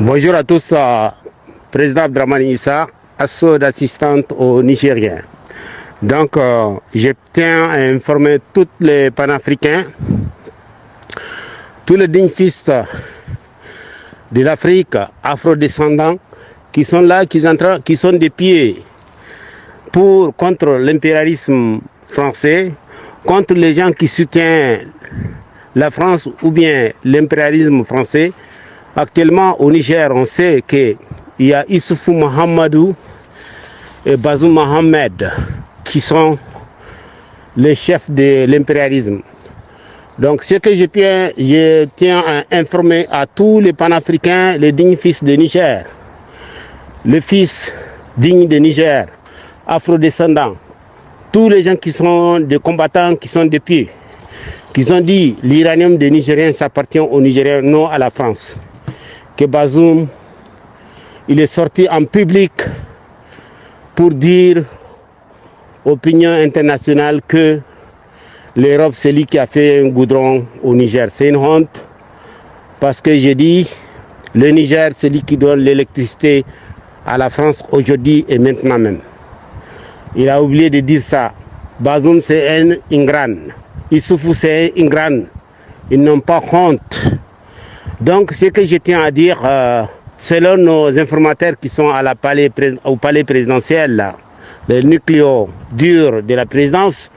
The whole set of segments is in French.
Bonjour à tous, président Abdrahmane Issa, asso d'assistante aux Nigériens. Donc, je tiens à informer tous les panafricains, tous les dignes fils de l'Afrique afrodescendants qui sont là, qui sont des pieds contre l'impérialisme français, contre les gens qui soutiennent la France ou bien l'impérialisme français. Actuellement au Niger, on sait qu'il y a Issoufou Mahamadou et Bazoum Mohamed qui sont les chefs de l'impérialisme. Donc ce que je tiens à informer à tous les panafricains, les dignes fils de Niger, les fils dignes de Niger, afrodescendants, tous les gens qui sont des combattants, qui sont des pieds, qui ont dit l'uranium des Nigériens s'appartient aux Nigériens, non à la France. Que Bazoum, il est sorti en public pour dire opinion internationale que l'Europe, c'est lui qui a fait un goudron au Niger. C'est une honte parce que j'ai dit le Niger, c'est lui qui donne l'électricité à la France aujourd'hui et maintenant même. Il a oublié de dire ça. Bazoum, c'est un ingrat. Issoufou, c'est un ingrat. Ils n'ont pas honte. Donc, ce que je tiens à dire, selon nos informateurs qui sont au palais présidentiel, là, le nucléo dur de la présidence,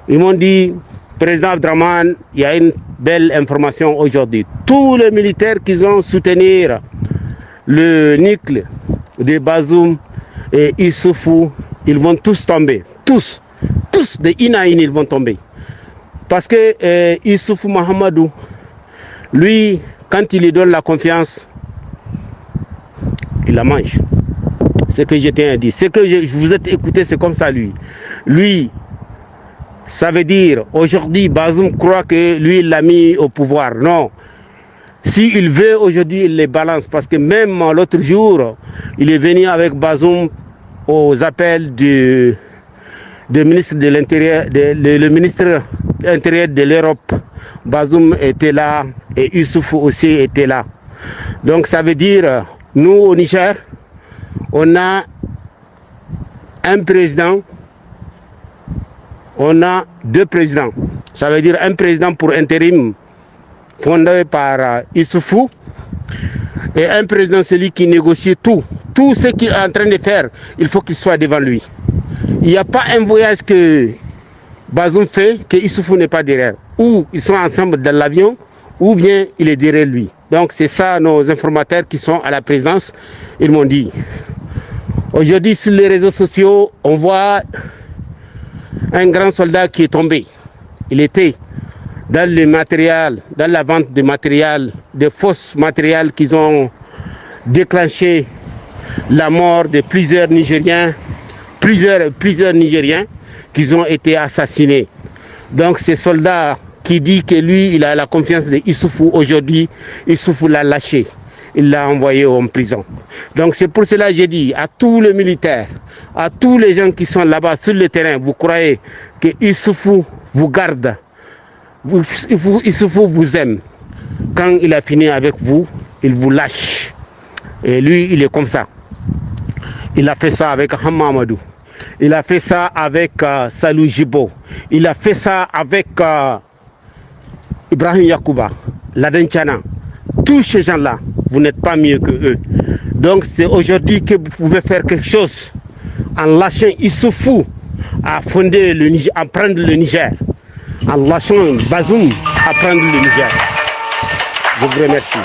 ils m'ont dit, président Abdrahmane, il y a une belle information aujourd'hui. Tous les militaires qui ont soutenu le nucléo de Bazoum et Issoufou, ils vont tous tomber. Tous de une à une, ils vont tomber. Parce que Issoufou Mahamadou, lui, quand il lui donne la confiance, il la mange. Ce que je tiens à dire. Ce que je vous ai écouté, c'est comme ça, lui. Lui, ça veut dire, aujourd'hui, Bazoum croit que lui, il l'a mis au pouvoir. Non. S'il veut, aujourd'hui, il les balance. Parce que même l'autre jour, il est venu avec Bazoum aux appels du ministre de l'Intérieur, le ministre intérieur de l'Europe. Bazoum était là et Issoufou aussi était là. Donc ça veut dire, nous au Niger, on a un président, on a deux présidents. Ça veut dire un président pour intérim fondé par Issoufou et un président, celui qui négocie tout. Tout ce qu'il est en train de faire, il faut qu'il soit devant lui. Il n'y a pas un voyage que Bazoum fait que Issoufou n'est pas derrière. Ou ils sont ensemble dans l'avion, ou bien il est derrière lui. Donc c'est ça nos informateurs qui sont à la présidence, ils m'ont dit. Aujourd'hui sur les réseaux sociaux, on voit un grand soldat qui est tombé. Il était dans le matériel, dans la vente de matériel, de fausses matériels qui ont déclenché la mort de plusieurs Nigériens, plusieurs Nigériens qui ont été assassinés. Donc ces soldats qui dit que lui, il a la confiance de Issoufou, aujourd'hui, Issoufou l'a lâché. Il l'a envoyé en prison. Donc c'est pour cela que j'ai dit à tous les militaires, à tous les gens qui sont là-bas sur le terrain, vous croyez que Issoufou vous garde, Issoufou vous aime. Quand il a fini avec vous, il vous lâche. Et lui, il est comme ça. Il a fait ça avec Hamamadou. Il a fait ça avec Salou Jibo. Il a fait ça avec Ibrahim Yacouba, Laden Tchana. Tous ces gens-là, vous n'êtes pas mieux que eux. Donc c'est aujourd'hui que vous pouvez faire quelque chose en lâchant Issoufou à fonder le Niger, à prendre le Niger. En lâchant Bazoum à prendre le Niger. Je vous remercie.